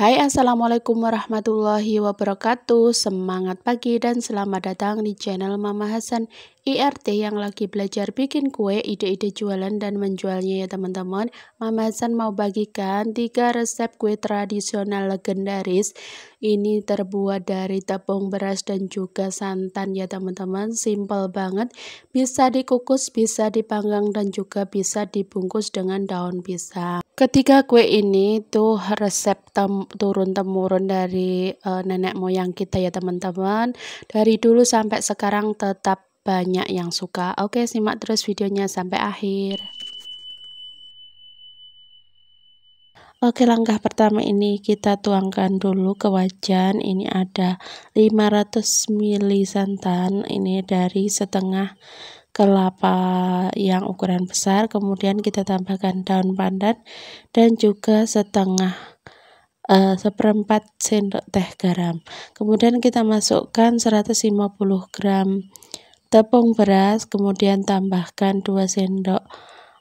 Hai, assalamualaikum warahmatullahi wabarakatuh. Semangat pagi dan selamat datang di channel Mama Hasan IRT yang lagi belajar bikin kue, ide-ide jualan dan menjualnya ya teman-teman. Mama Hasan mau bagikan 3 resep kue tradisional legendaris. Ini terbuat dari tepung beras dan juga santan ya teman-teman. Simple banget, bisa dikukus, bisa dipanggang dan juga bisa dibungkus dengan daun pisang. Ketiga kue ini tuh resep turun-temurun dari nenek moyang kita ya teman-teman. Dari dulu sampai sekarang tetap banyak yang suka. Oke, simak terus videonya sampai akhir. Oke, langkah pertama ini kita tuangkan dulu ke wajan. Ini ada 500 ml santan. Ini dari setengah kelapa yang ukuran besar. Kemudian kita tambahkan daun pandan dan juga seperempat sendok teh garam. Kemudian kita masukkan 150 gram tepung beras, kemudian tambahkan 2 sendok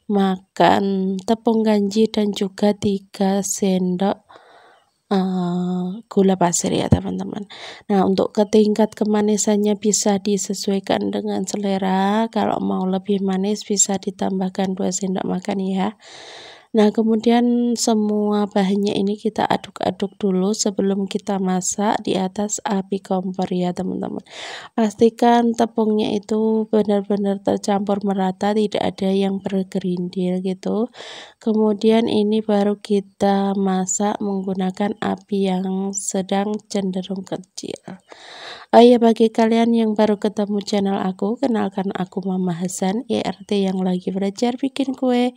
makan tepung kanji dan juga 3 sendok gula pasir ya teman-teman. Nah, untuk tingkat kemanisannya bisa disesuaikan dengan selera. Kalau mau lebih manis bisa ditambahkan 2 sendok makan ya. Nah, kemudian semua bahannya ini kita aduk-aduk dulu sebelum kita masak di atas api kompor ya teman-teman. Pastikan tepungnya itu benar-benar tercampur merata, tidak ada yang bergerindil gitu. Kemudian ini baru kita masak menggunakan api yang sedang cenderung kecil. Oh ya, bagi kalian yang baru ketemu channel aku, kenalkan aku Mama Hasan IRT yang lagi belajar bikin kue,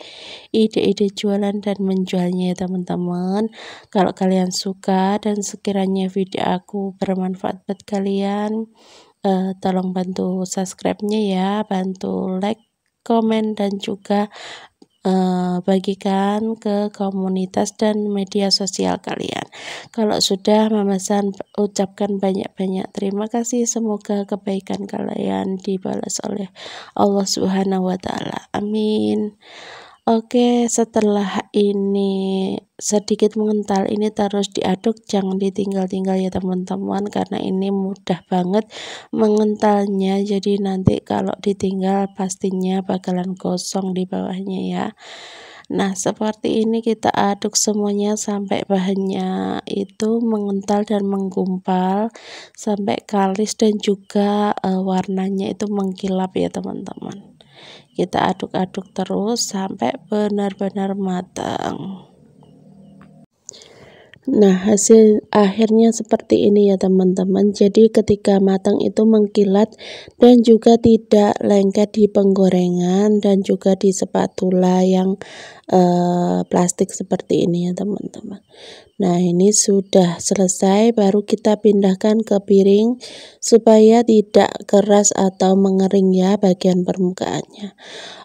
ide-ide jualan dan menjualnya ya teman-teman. Kalau kalian suka dan sekiranya video aku bermanfaat buat kalian, tolong bantu subscribe-nya ya, bantu like, komen dan juga bagikan ke komunitas dan media sosial kalian. Kalau sudah, Mama Hasan ucapkan banyak-banyak terima kasih. Semoga kebaikan kalian dibalas oleh Allah Subhanahu wa Ta'ala. Amin. Oke, setelah ini sedikit mengental, ini terus diaduk, jangan ditinggal-tinggal ya teman-teman, karena ini mudah banget mengentalnya. Jadi nanti kalau ditinggal pastinya bakalan gosong di bawahnya ya. Nah, seperti ini kita aduk semuanya sampai bahannya itu mengental dan menggumpal, sampai kalis dan juga warnanya itu mengkilap ya teman-teman. Kita aduk-aduk terus sampai benar-benar matang. Nah, hasil akhirnya seperti ini ya teman-teman. Jadi ketika matang itu mengkilat dan juga tidak lengket di penggorengan dan juga di spatula yang plastik seperti ini ya teman-teman. Nah, ini sudah selesai, baru kita pindahkan ke piring supaya tidak keras atau mengering ya bagian permukaannya.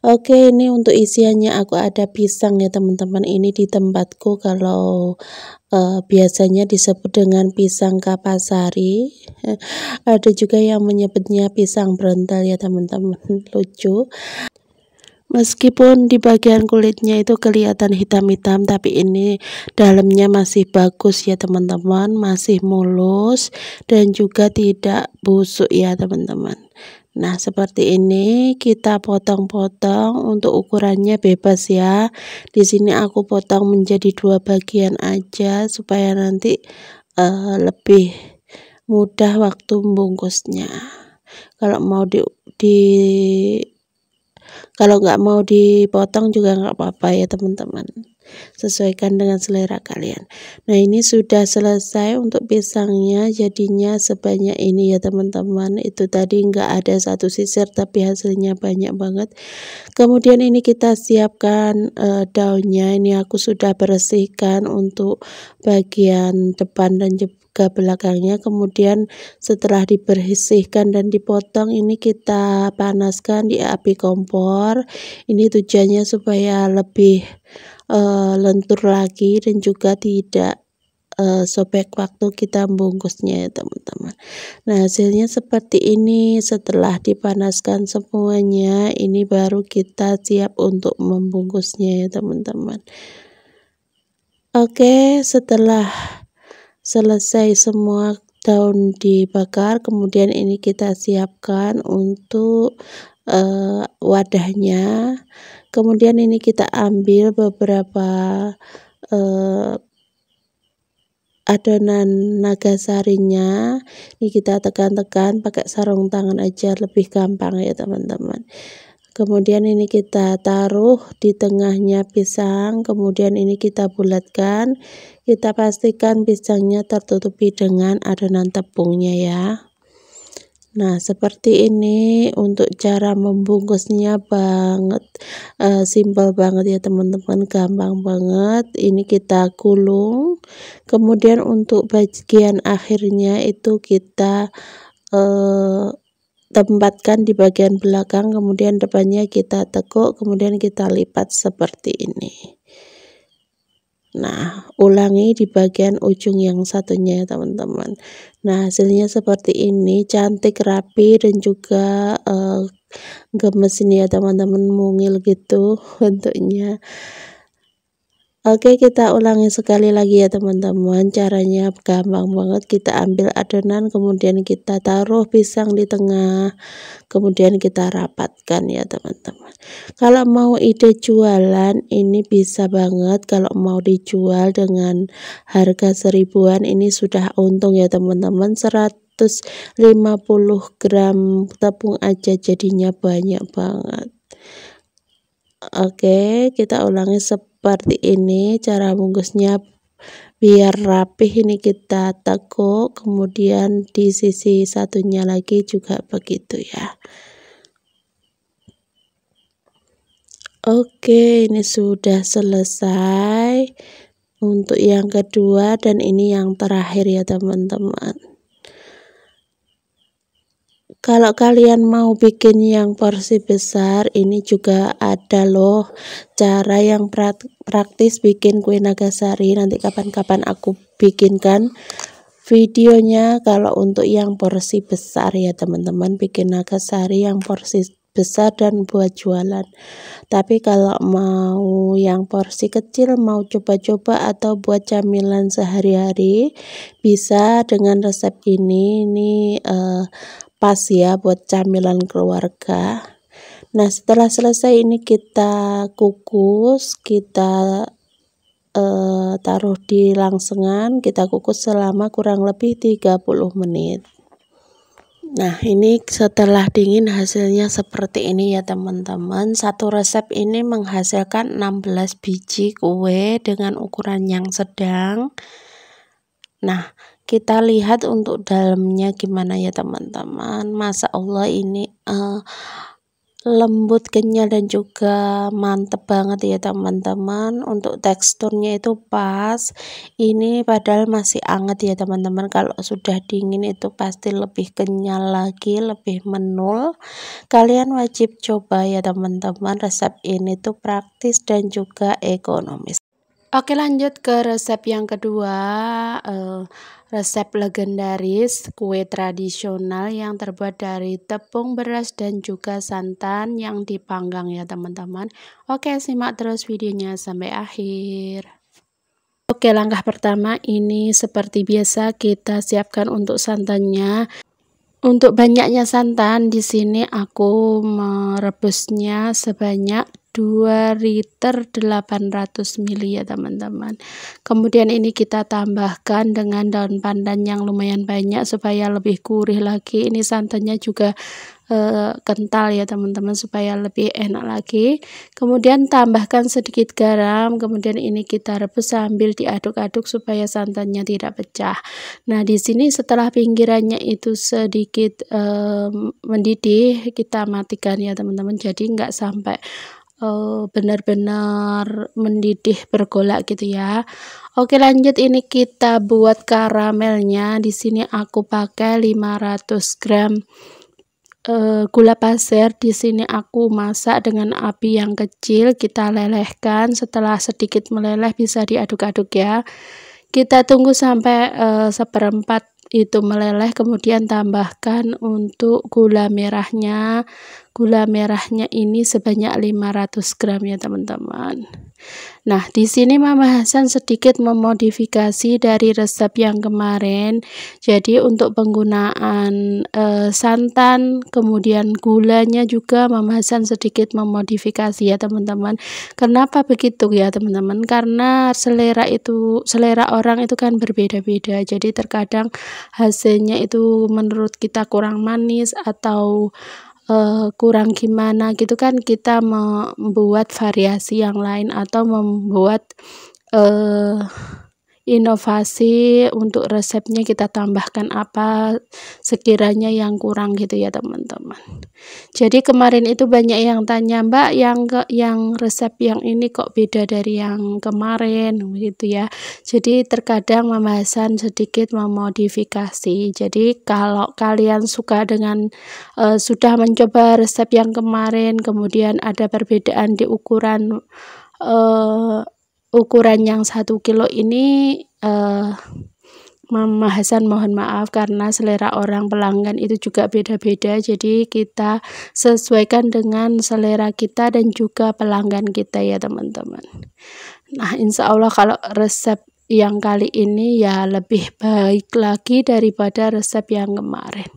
Oke, ini untuk isiannya aku ada pisang ya teman-teman. Ini di tempatku kalau biasanya disebut dengan pisang kapasari. Ada juga yang menyebutnya pisang brontal ya teman-teman. Lucu. Meskipun di bagian kulitnya itu kelihatan hitam-hitam, tapi ini dalamnya masih bagus ya teman-teman, masih mulus dan juga tidak busuk ya teman-teman. Nah, seperti ini kita potong-potong, untuk ukurannya bebas ya. Di sini aku potong menjadi 2 bagian aja supaya nanti lebih mudah waktu membungkusnya. Kalau mau kalau nggak mau dipotong juga nggak apa-apa ya teman-teman, sesuaikan dengan selera kalian. Nah, ini sudah selesai untuk pisangnya, jadinya sebanyak ini ya teman-teman. Itu tadi nggak ada satu sisir tapi hasilnya banyak banget. Kemudian ini kita siapkan daunnya. Ini aku sudah bersihkan untuk bagian depan dan juga belakangnya. Kemudian setelah dibersihkan dan dipotong, ini kita panaskan di api kompor. Ini tujuannya supaya lebih lentur lagi dan juga tidak sobek waktu kita membungkusnya ya teman-teman. Nah, hasilnya seperti ini. Setelah dipanaskan semuanya, ini baru kita siap untuk membungkusnya ya teman-teman. Oke, setelah selesai semua daun dibakar, kemudian ini kita siapkan untuk wadahnya. Kemudian ini kita ambil beberapa adonan nagasarinya, ini kita tekan-tekan pakai sarung tangan aja lebih gampang ya teman-teman. Kemudian ini kita taruh di tengahnya pisang, kemudian ini kita bulatkan, kita pastikan pisangnya tertutupi dengan adonan tepungnya ya. Nah, seperti ini untuk cara membungkusnya banget, simpel banget ya teman-teman, gampang banget. Ini kita gulung, kemudian untuk bagian akhirnya itu kita tempatkan di bagian belakang, kemudian depannya kita tekuk, kemudian kita lipat seperti ini. Nah, ulangi di bagian ujung yang satunya ya teman-teman. Nah, hasilnya seperti ini, cantik, rapi, dan juga gemes ini ya teman-teman, mungil gitu bentuknya. Oke, kita ulangi sekali lagi ya teman-teman. Caranya gampang banget, kita ambil adonan, kemudian kita taruh pisang di tengah, kemudian kita rapatkan ya teman-teman. Kalau mau ide jualan ini bisa banget, kalau mau dijual dengan harga 1000-an ini sudah untung ya teman-teman. 150 gram tepung aja jadinya banyak banget. Oke, kita ulangi seperti ini cara bungkusnya biar rapih. Ini kita tekuk, kemudian di sisi satunya lagi juga begitu ya. Oke, ini sudah selesai untuk yang kedua, dan ini yang terakhir ya teman-teman. Kalau kalian mau bikin yang porsi besar, ini juga ada loh cara yang praktis bikin kue nagasari. Nanti kapan-kapan aku bikinkan videonya kalau untuk yang porsi besar ya teman-teman, bikin nagasari yang porsi besar dan buat jualan. Tapi kalau mau yang porsi kecil, mau coba-coba atau buat camilan sehari-hari, bisa dengan resep ini. Ini pas ya buat camilan keluarga. Nah, setelah selesai ini kita kukus, kita taruh di langsengan, kita kukus selama kurang lebih 30 menit. Nah, ini setelah dingin hasilnya seperti ini ya teman-teman. Satu resep ini menghasilkan 16 biji kue dengan ukuran yang sedang. Nah, kita lihat untuk dalamnya gimana ya teman-teman. Masya Allah, ini lembut, kenyal, dan juga mantep banget ya teman-teman. Untuk teksturnya itu pas. Ini padahal masih hangat ya teman-teman. Kalau sudah dingin itu pasti lebih kenyal lagi, lebih menul. Kalian wajib coba ya teman-teman. Resep ini tuh praktis dan juga ekonomis. Oke, lanjut ke resep yang kedua, resep legendaris kue tradisional yang terbuat dari tepung beras dan juga santan yang dipanggang ya teman-teman. Oke, simak terus videonya sampai akhir. Oke, langkah pertama ini seperti biasa kita siapkan untuk santannya. Untuk banyaknya santan di sini aku merebusnya sebanyak 2 liter 800 ml ya teman-teman. Kemudian ini kita tambahkan dengan daun pandan yang lumayan banyak supaya lebih gurih lagi. Ini santannya juga kental ya teman-teman supaya lebih enak lagi. Kemudian tambahkan sedikit garam, kemudian ini kita rebus sambil diaduk-aduk supaya santannya tidak pecah. Nah, di sini setelah pinggirannya itu sedikit mendidih, kita matikan ya teman-teman. Jadi nggak sampai benar-benar mendidih bergolak gitu ya. Oke, lanjut ini kita buat karamelnya. Di sini aku pakai 500 gram gula pasir. Di sini aku masak dengan api yang kecil, kita lelehkan. Setelah sedikit meleleh bisa diaduk-aduk ya. Kita tunggu sampai seperempat itu meleleh, kemudian tambahkan untuk gula merahnya. gula merahnya ini sebanyak 500 gram ya teman-teman. Nah, di sini Mama Hasan sedikit memodifikasi dari resep yang kemarin. Jadi untuk penggunaan santan, kemudian gulanya juga Mama Hasan sedikit memodifikasi ya teman-teman. Kenapa begitu ya teman-teman? Karena selera orang itu kan berbeda-beda. Jadi terkadang hasilnya itu menurut kita kurang manis atau kurang gimana gitu kan, kita membuat variasi yang lain atau membuat inovasi untuk resepnya, kita tambahkan apa sekiranya yang kurang gitu ya teman-teman. Jadi kemarin itu banyak yang tanya, Mbak, yang resep yang ini kok beda dari yang kemarin gitu ya. Jadi terkadang Mama Hasan sedikit memodifikasi. Jadi kalau kalian suka dengan sudah mencoba resep yang kemarin, kemudian ada perbedaan di ukuran yang 1 kilo ini, Mama Hasan mohon maaf karena selera orang pelanggan itu juga beda-beda, jadi kita sesuaikan dengan selera kita dan juga pelanggan kita ya teman-teman. Nah, insya Allah kalau resep yang kali ini ya lebih baik lagi daripada resep yang kemarin.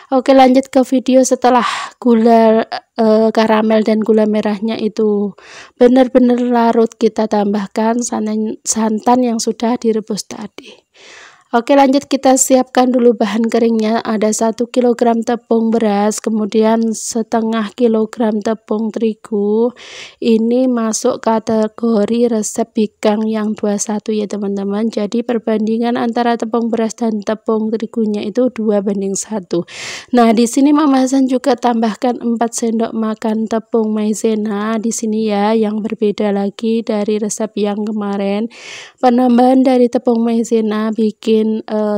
Oke, lanjut ke video. Setelah gula karamel dan gula merahnya itu benar-benar larut, kita tambahkan santan yang sudah direbus tadi. Oke, lanjut, kita siapkan dulu bahan keringnya. Ada 1 kg tepung beras, kemudian setengah kilogram tepung terigu. Ini masuk kategori resep Bikang yang 21 ya teman-teman. Jadi perbandingan antara tepung beras dan tepung terigunya itu 2:1. Nah, di sini Mama Hasan juga tambahkan 4 sendok makan tepung maizena di sini ya, yang berbeda lagi dari resep yang kemarin. Penambahan dari tepung maizena bikin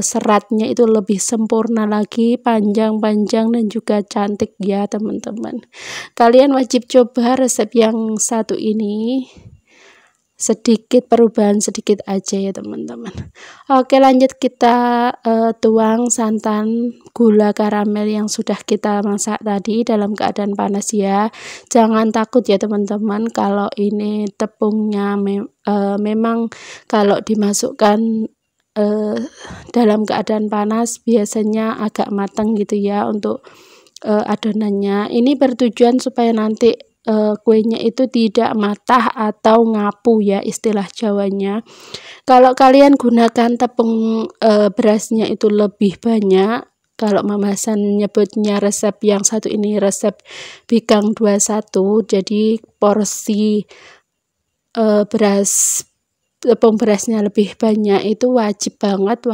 seratnya itu lebih sempurna lagi, panjang-panjang dan juga cantik ya teman-teman. Kalian wajib coba resep yang satu ini, sedikit perubahan sedikit aja ya teman-teman. Oke, lanjut, kita tuang santan gula karamel yang sudah kita masak tadi dalam keadaan panas ya. Jangan takut ya teman-teman, kalau ini tepungnya memang kalau dimasukkan dalam keadaan panas biasanya agak matang gitu ya untuk adonannya. Ini bertujuan supaya nanti kuenya itu tidak matah atau ngapu ya istilah Jawanya. Kalau kalian gunakan tepung berasnya itu lebih banyak, kalau Mama Hasan nyebutnya resep yang satu ini resep Bikang 21, jadi porsi tepung berasnya lebih banyak, itu wajib banget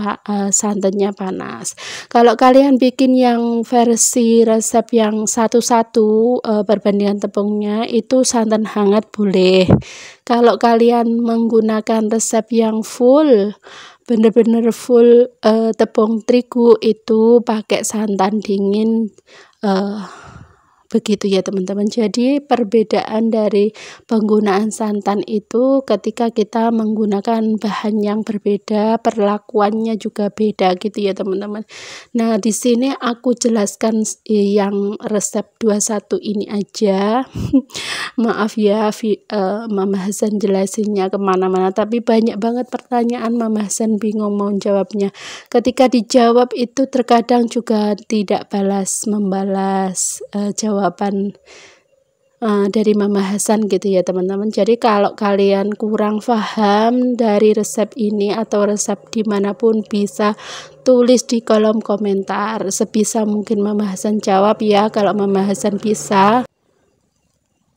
santannya panas. Kalau kalian bikin yang versi resep yang satu-satu, perbandingan tepungnya itu santan hangat boleh. Kalau kalian menggunakan resep yang full, bener-bener full tepung terigu, itu pakai santan dingin, begitu ya teman-teman. Jadi perbedaan dari penggunaan santan itu ketika kita menggunakan bahan yang berbeda, perlakuannya juga beda gitu ya teman-teman. Nah, di sini aku jelaskan yang resep 21 ini aja. Maaf ya Mama Hasan jelasinnya kemana-mana, tapi banyak banget pertanyaan, Mama Hasan bingung mau jawabnya. Ketika dijawab itu terkadang juga tidak membalas jawaban dari Mama Hasan gitu ya teman-teman. Jadi kalau kalian kurang paham dari resep ini atau resep dimanapun, bisa tulis di kolom komentar. Sebisa mungkin Mama Hasan jawab ya, kalau Mama Hasan bisa.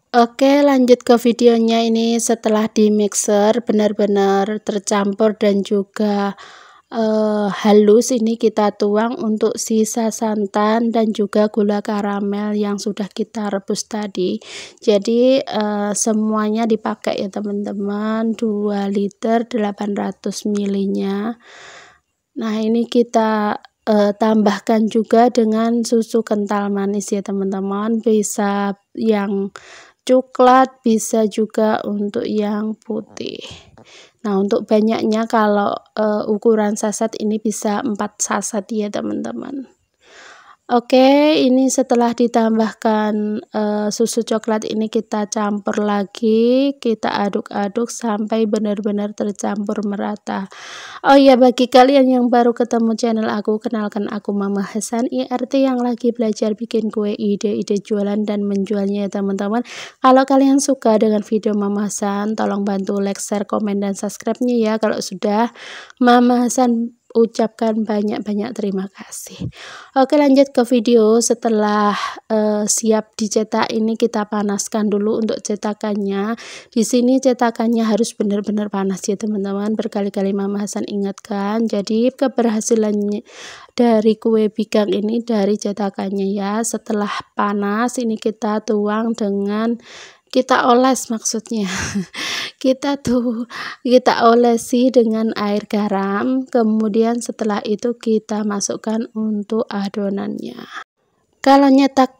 Oke, lanjut ke videonya. Ini setelah di mixer benar-benar tercampur dan juga halus, ini kita tuang untuk sisa santan dan juga gula karamel yang sudah kita rebus tadi. Jadi semuanya dipakai ya teman-teman, 2 liter 800 ml nya. Nah, ini kita tambahkan juga dengan susu kental manis ya teman-teman, bisa yang coklat, bisa juga untuk yang putih. Nah, untuk banyaknya kalau ukuran sasat ini bisa 4 sasat ya teman-teman. Oke, ini setelah ditambahkan, susu coklat ini kita campur lagi, kita aduk-aduk sampai benar-benar tercampur merata. Oh iya, bagi kalian yang baru ketemu channel aku, kenalkan aku Mama Hasan, IRT yang lagi belajar bikin kue, ide-ide jualan dan menjualnya ya teman-teman. Kalau kalian suka dengan video Mama Hasan, tolong bantu like, share, komen, dan subscribe-nya ya. Kalau sudah, Mama Hasan ucapkan banyak-banyak terima kasih. Oke, lanjut ke video. Setelah siap dicetak, ini kita panaskan dulu untuk cetakannya. Di sini cetakannya harus benar-benar panas ya teman-teman. Berkali-kali Mama Hasan ingatkan. Jadi keberhasilannya dari kue bikang ini dari cetakannya ya. Setelah panas ini kita tuang dengan kita oles maksudnya. Kita olesi dengan air garam, kemudian setelah itu kita masukkan untuk adonannya. Kalau nyetak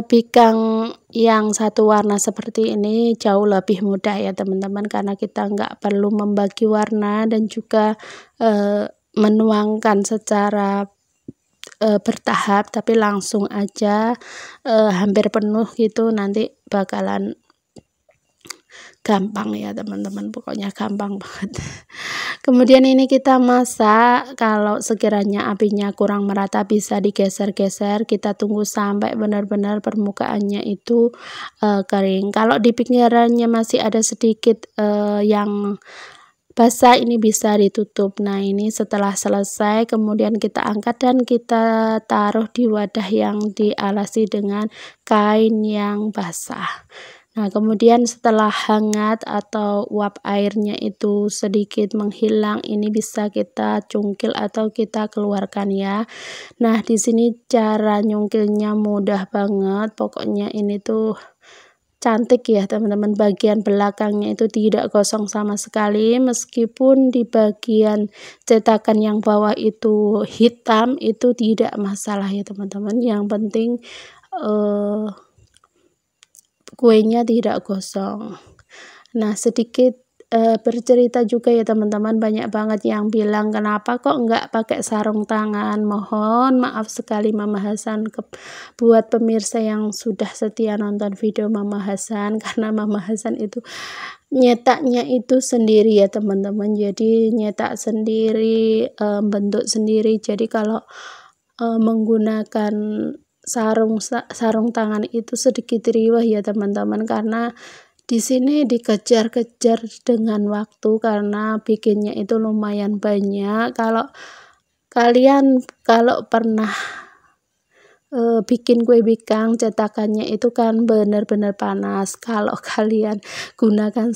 bikang yang satu warna seperti ini jauh lebih mudah ya teman-teman, karena kita nggak perlu membagi warna dan juga menuangkan secara bertahap, tapi langsung aja hampir penuh gitu, nanti bakalan gampang ya teman-teman, pokoknya gampang banget. Kemudian ini kita masak. Kalau sekiranya apinya kurang merata bisa digeser-geser, kita tunggu sampai benar-benar permukaannya itu kering. Kalau di pinggirannya masih ada sedikit yang basah, ini bisa ditutup. Nah, ini setelah selesai kemudian kita angkat dan kita taruh di wadah yang dialasi dengan kain yang basah. Nah, kemudian setelah hangat atau uap airnya itu sedikit menghilang, ini bisa kita cungkil atau kita keluarkan ya. Nah, di sini cara nyungkilnya mudah banget. Pokoknya ini tuh cantik ya teman-teman, bagian belakangnya itu tidak gosong sama sekali, meskipun di bagian cetakan yang bawah itu hitam, itu tidak masalah ya teman-teman. Yang penting kuenya tidak gosong. Nah, sedikit bercerita juga ya teman-teman, banyak banget yang bilang kenapa kok nggak pakai sarung tangan. Mohon maaf sekali Mama Hasan buat pemirsa yang sudah setia nonton video Mama Hasan, karena Mama Hasan itu nyetaknya itu sendiri ya teman-teman, jadi nyetak sendiri, bentuk sendiri. Jadi kalau menggunakan sarung tangan itu sedikit riwah ya teman-teman, karena di sini dikejar-kejar dengan waktu karena bikinnya itu lumayan banyak. Kalau kalian pernah bikin kue bikang, cetakannya itu kan benar-benar panas. Kalau kalian gunakan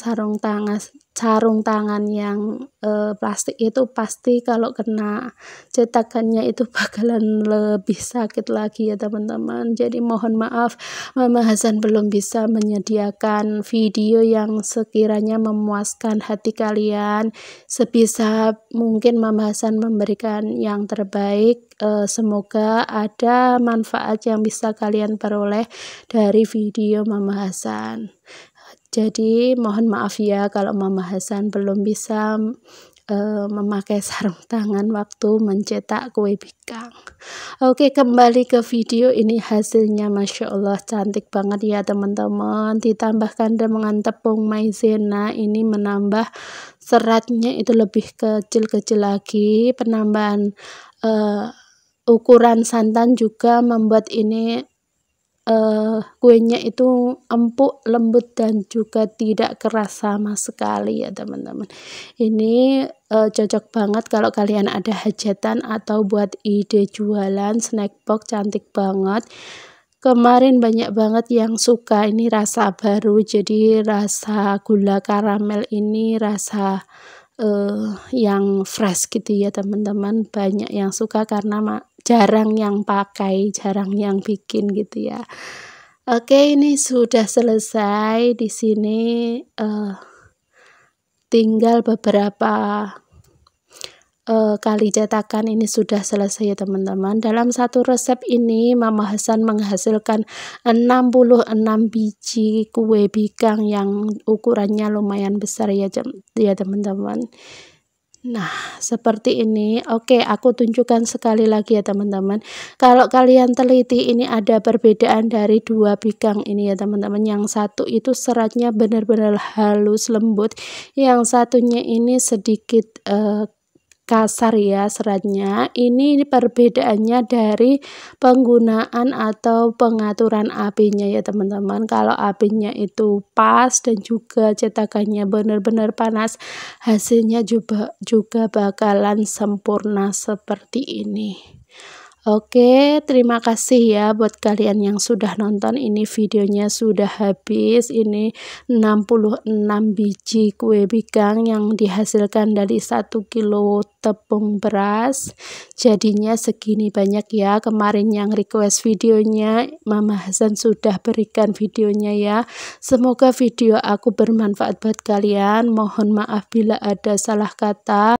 sarung tangan yang plastik itu pasti kalau kena cetakannya itu bakalan lebih sakit lagi ya teman-teman. Jadi mohon maaf, Mama Hasan belum bisa menyediakan video yang sekiranya memuaskan hati kalian. Sebisa mungkin Mama Hasan memberikan yang terbaik. Semoga ada manfaat yang bisa kalian peroleh dari video Mama Hasan. Jadi mohon maaf ya kalau Mama Hasan belum bisa memakai sarung tangan waktu mencetak kue bikang. Oke, kembali ke video. Ini hasilnya Masya Allah cantik banget ya teman-teman. Ditambahkan dengan tepung maizena, ini menambah seratnya itu lebih kecil-kecil lagi. Penambahan ukuran santan juga membuat ini kuenya itu empuk, lembut, dan juga tidak keras sama sekali ya teman-teman. Ini cocok banget kalau kalian ada hajatan atau buat ide jualan snack box, cantik banget. Kemarin banyak banget yang suka, ini rasa baru, jadi rasa gula karamel ini rasa yang fresh gitu ya teman-teman. Banyak yang suka karena jarang yang pakai, jarang yang bikin gitu ya. Oke, ini sudah selesai. Di sini tinggal beberapa kali cetakan, ini sudah selesai ya teman-teman. Dalam satu resep ini Mama Hasan menghasilkan 66 biji kue bikang yang ukurannya lumayan besar ya teman-teman. Nah, seperti ini. Oke, aku tunjukkan sekali lagi ya teman-teman. Kalau kalian teliti, ini ada perbedaan dari dua bikang ini ya teman-teman. Yang satu itu seratnya benar-benar halus lembut, yang satunya ini sedikit kasar ya seratnya. Ini perbedaannya dari penggunaan atau pengaturan apinya ya teman-teman. Kalau apinya itu pas dan juga cetakannya benar-benar panas, hasilnya juga bakalan sempurna seperti ini. Oke, terima kasih ya buat kalian yang sudah nonton. Ini videonya sudah habis. Ini 66 biji kue bikang yang dihasilkan dari 1 kilo tepung beras. Jadinya segini banyak ya. Kemarin yang request videonya, Mama Hasan sudah berikan videonya ya. Semoga video aku bermanfaat buat kalian. Mohon maaf bila ada salah kata.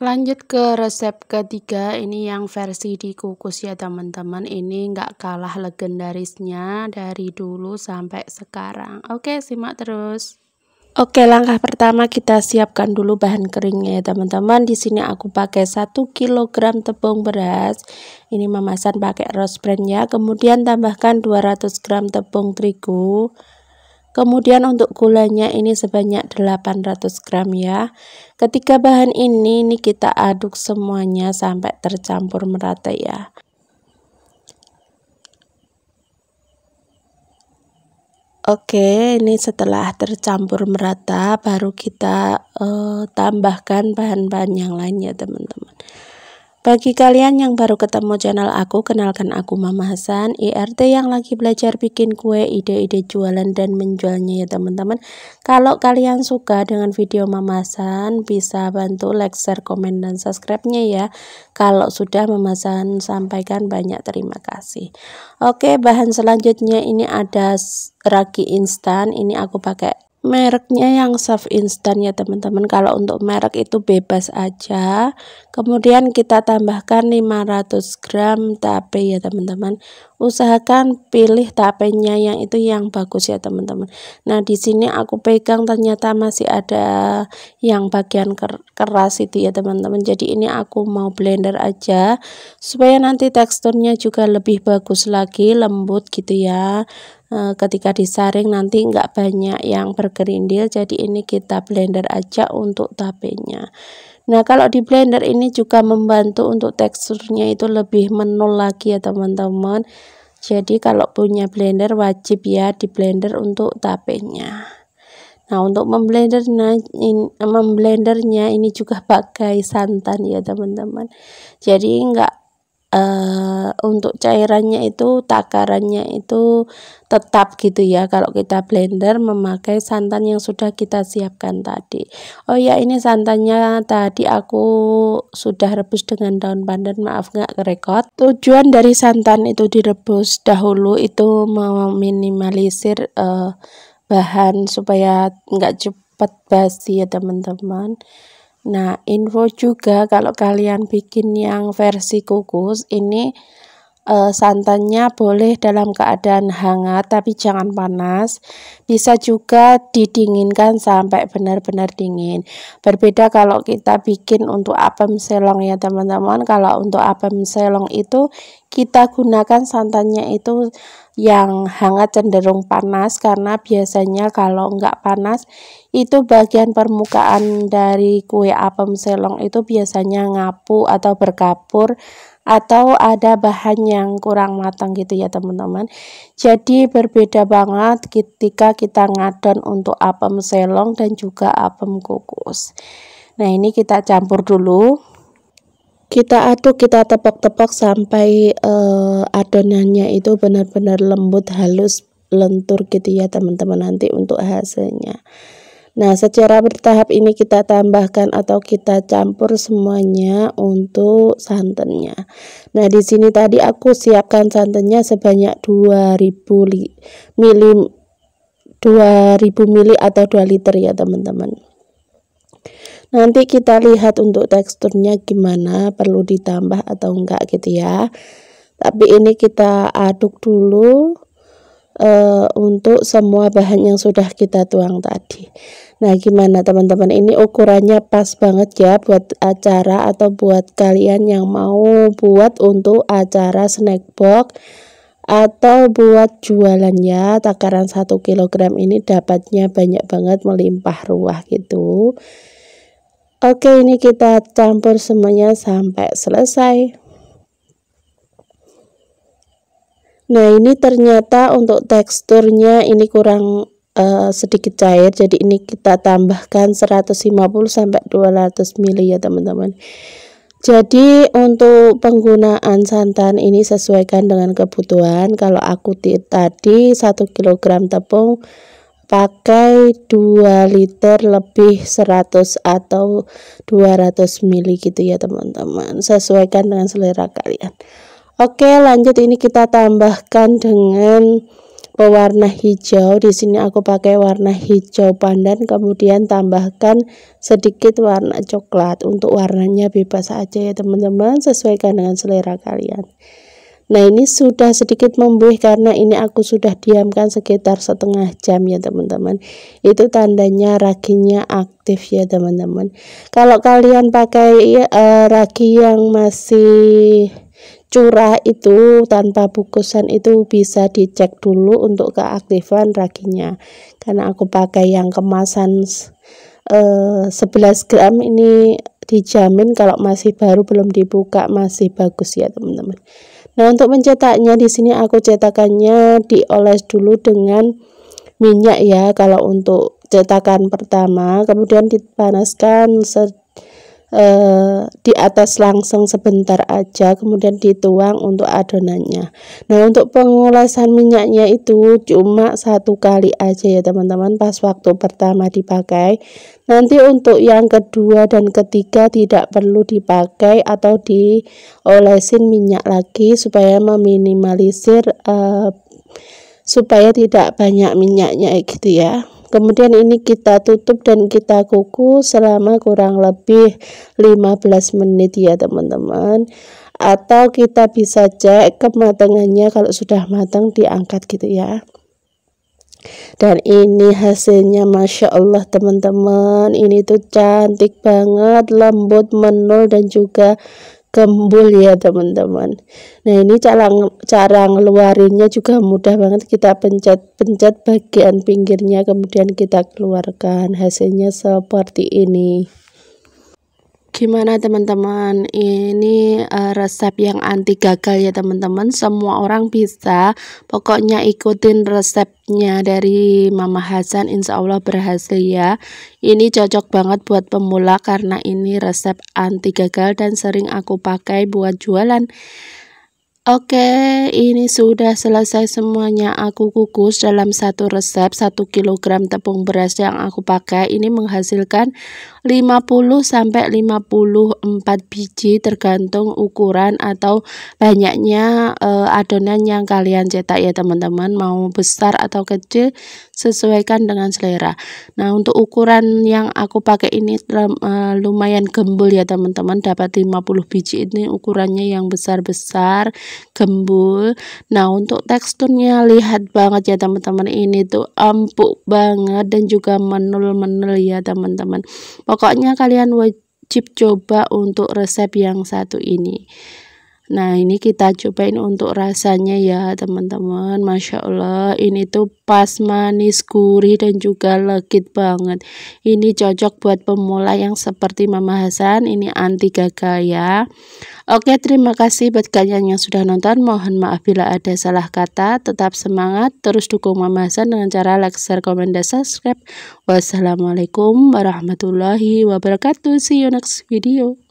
Lanjut ke resep ketiga, ini yang versi dikukus ya teman-teman. Ini nggak kalah legendarisnya dari dulu sampai sekarang. Oke, simak terus. Oke, langkah pertama kita siapkan dulu bahan keringnya ya teman-teman. Di sini aku pakai 1 kg tepung beras. Ini memasan pakai Rose Brand ya. Kemudian tambahkan 200 gram tepung terigu. Kemudian untuk gulanya ini sebanyak 800 gram ya. Ketiga bahan ini kita aduk semuanya sampai tercampur merata ya. Oke, ini setelah tercampur merata baru kita tambahkan bahan-bahan yang lainnya teman-teman. Bagi kalian yang baru ketemu channel aku, kenalkan aku Mama Hasan, IRT yang lagi belajar bikin kue, ide-ide jualan dan menjualnya ya teman-teman. Kalau kalian suka dengan video Mama Hasan, bisa bantu like, share, komen, dan subscribe-nya ya. Kalau sudah Mama Hasan sampaikan, banyak terima kasih. Oke, bahan selanjutnya ini ada ragi instan. Ini aku pakai mereknya yang Soft Instan ya teman-teman. Kalau untuk merek itu bebas aja. Kemudian kita tambahkan 500 gram tape ya teman-teman. Usahakan pilih tapenya yang itu yang bagus ya teman-teman. Nah, di sini aku pegang ternyata masih ada yang bagian keras itu ya teman-teman. Jadi ini aku mau blender aja supaya nanti teksturnya juga lebih bagus lagi, lembut gitu ya. Ketika disaring nanti nggak banyak yang bergerindil, jadi ini kita blender aja untuk tapenya. Nah, kalau di blender ini juga membantu untuk teksturnya itu lebih menul lagi ya teman-teman. Jadi kalau punya blender wajib ya di blender untuk tapenya. Nah, untuk memblendernya ini juga pakai santan ya teman-teman. Jadi enggak untuk cairannya itu, takarannya itu tetap gitu ya kalau kita blender memakai santan yang sudah kita siapkan tadi. Oh ya, ini santannya tadi aku sudah rebus dengan daun pandan, maaf nggak kerekot. Tujuan dari santan itu direbus dahulu itu meminimalisir bahan supaya nggak cepat basi ya teman-teman. Nah, info juga kalau kalian bikin yang versi kukus ini santannya boleh dalam keadaan hangat tapi jangan panas. Bisa juga didinginkan sampai benar-benar dingin. Berbeda kalau kita bikin untuk apem selong ya teman-teman. Kalau untuk apem selong itu kita gunakan santannya itu yang hangat cenderung panas, karena biasanya kalau enggak panas itu bagian permukaan dari kue apem selong itu biasanya ngapu atau berkapur atau ada bahan yang kurang matang gitu ya teman-teman. Jadi berbeda banget ketika kita ngadon untuk apem selong dan juga apem kukus. Nah, ini kita campur dulu, kita aduk, kita tepok-tepok sampai adonannya itu benar-benar lembut, halus, lentur gitu ya teman-teman nanti untuk hasilnya. Nah, secara bertahap ini kita tambahkan atau kita campur semuanya untuk santannya. Nah, di sini tadi aku siapkan santannya sebanyak 2000 ml atau 2 liter ya teman-teman. Nanti kita lihat untuk teksturnya gimana, perlu ditambah atau enggak gitu ya. Tapi ini kita aduk dulu untuk semua bahan yang sudah kita tuang tadi. Nah, gimana teman-teman, ini ukurannya pas banget ya buat acara atau buat kalian yang mau buat untuk acara snack box atau buat jualan ya. Takaran 1 kg ini dapatnya banyak banget, melimpah ruah gitu. Oke, ini kita campur semuanya sampai selesai. Nah, ini ternyata untuk teksturnya ini kurang sedikit cair, jadi ini kita tambahkan 150 sampai 200 ml ya teman-teman. Jadi untuk penggunaan santan ini sesuaikan dengan kebutuhan. Kalau aku tadi 1 kg tepung pakai 2 liter lebih 100 atau 200 ml gitu ya teman-teman, sesuaikan dengan selera kalian. Oke, lanjut, ini kita tambahkan dengan pewarna hijau. Di sini aku pakai warna hijau pandan, kemudian tambahkan sedikit warna coklat. Untuk warnanya bebas aja ya teman-teman, sesuaikan dengan selera kalian. Nah, ini sudah sedikit membuih karena ini aku sudah diamkan sekitar setengah jam ya teman-teman. Itu tandanya raginya aktif ya teman-teman. Kalau kalian pakai ragi yang masih curah itu tanpa bukusan itu bisa dicek dulu untuk keaktifan raginya, karena aku pakai yang kemasan 11 gram ini dijamin kalau masih baru belum dibuka masih bagus ya teman-teman. Nah, untuk mencetaknya di sini aku cetakannya dioles dulu dengan minyak ya kalau untuk cetakan pertama, kemudian dipanaskan di atas langsung sebentar aja, kemudian dituang untuk adonannya. Nah, untuk pengolasan minyaknya itu cuma 1 kali aja ya teman-teman, pas waktu pertama dipakai. Nanti untuk yang kedua dan ketiga tidak perlu dipakai atau diolesin minyak lagi supaya meminimalisir supaya tidak banyak minyaknya gitu ya. Kemudian ini kita tutup dan kita kukus selama kurang lebih 15 menit ya teman-teman. Atau kita bisa cek kematangannya, kalau sudah matang diangkat gitu ya. Dan ini hasilnya Masya Allah teman-teman, ini tuh cantik banget, lembut, menul dan juga gembul ya teman-teman. Nah, ini cara ngeluarinnya juga mudah banget, kita pencet-pencet bagian pinggirnya kemudian kita keluarkan, hasilnya seperti ini. Gimana teman-teman, ini resep yang anti gagal ya teman-teman, semua orang bisa, pokoknya ikutin resepnya dari Mama Hasan, insya Allah berhasil ya. Ini cocok banget buat pemula karena ini resep anti gagal dan sering aku pakai buat jualan. Oke, ini sudah selesai semuanya aku kukus dalam satu resep. 1 kg tepung beras yang aku pakai ini menghasilkan 50 sampai 54 biji tergantung ukuran atau banyaknya adonan yang kalian cetak ya teman-teman, mau besar atau kecil sesuaikan dengan selera. Nah, untuk ukuran yang aku pakai ini lumayan gembul ya teman-teman, dapat 50 biji, ini ukurannya yang besar-besar, gembul. Nah, untuk teksturnya lihat banget ya teman-teman, ini tuh empuk banget dan juga menul-menul ya teman-teman. Pokoknya kalian wajib coba untuk resep yang satu ini. Nah, ini kita cobain untuk rasanya ya teman-teman. Masya Allah, ini tuh pas, manis, gurih dan juga legit banget. Ini cocok buat pemula yang seperti Mama Hasan, ini anti gagal ya. Oke, terima kasih buat kalian yang sudah nonton. Mohon maaf bila ada salah kata. Tetap semangat, terus dukung Mama Hasan dengan cara like, share, komen, dan subscribe. Wassalamualaikum warahmatullahi wabarakatuh. See you next video.